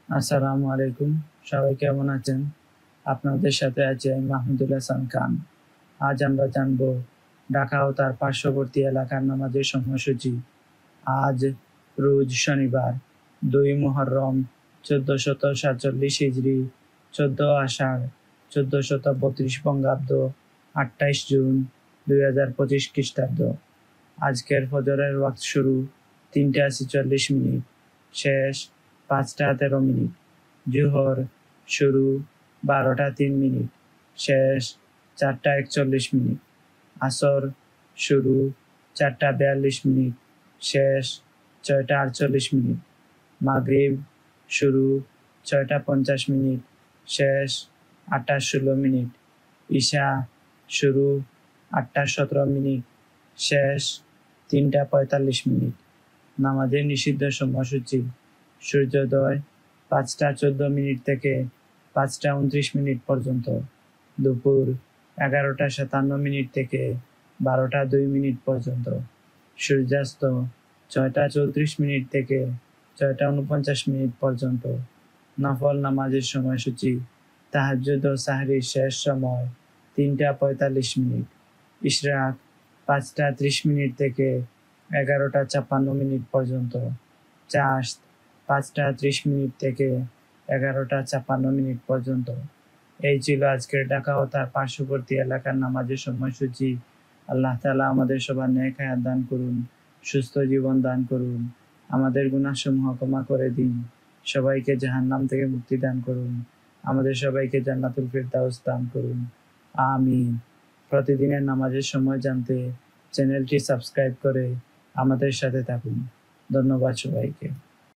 আসসালামু আলাইকুম। সবাই কেমন আছেন? আপনাদের সাথে আছি আমি মাহমুদুল হাসান খান। আজ আমরা জানব ঢাকা ও তার পার্শ্ববর্তী এলাকার নামাজের সময়সূচি। আজ রোজ শনিবার ২ মুহররম ১৪৪৭ হিজরি, ১৪ আষাঢ় ১৪৩২ বঙ্গাব্দ, ২৮ জুন ২০২৫ খ্রিস্টাব্দ। আজকের ফজরের ওয়াক্ত শুরু ৩টা ৪৬ শেষ ৫টা ১৩। জোহর শুরু ১২টা ৩, শেষ ৪টা ৪১। আসর শুরু ৪টা ৪২, শেষ ৬টা ৪৮। মাগরিব শুরু ৬টা ৫০, শেষ ৮টা ১৬। ঈশা শুরু ৮টা ১৭, শেষ ৩টা ৪৫। নামাজের নিষিদ্ধ সময়সূচি: সূর্যোদয় ৫টা ১৪ থেকে ৫টা ২৯ পর্যন্ত, দুপুর ১১টা ৫৭ থেকে ১২টা ২ পর্যন্ত, সূর্যাস্ত ৬টা ৩৪ থেকে ৬টা ৪৯ পর্যন্ত। নফল নামাজের সময়সূচি: তাহাজ্জুদ ও সাহরির শেষ সময় ৩টা ৪৫, ইশরাক ৫টা ৩০ থেকে ১১টা ৫৬ পর্যন্ত, চাশত ৫টা ৩০ থেকে ১১টা ৫৬ পর্যন্ত। এই ছিল আজকের ঢাকা ও তার পার্শ্ববর্তী এলাকার নামাজের সময়সূচি। আল্লাহ তাআলা আমাদের সবার নেক হায়াত দান করুন, সুস্থ জীবন দান করুন, আমাদের গুনাহসমূহ ক্ষমা করে দিন, সবাইকে জাহান্নাম থেকে মুক্তি দান করুন, আমাদের সবাইকে জান্নাতুল ফিরদাউস দান করুন। আমিন। প্রতিদিনের নামাজের সময় জানতে চ্যানেলটি সাবস্ক্রাইব করে আমাদের সাথে থাকুন। ধন্যবাদ সবাইকে।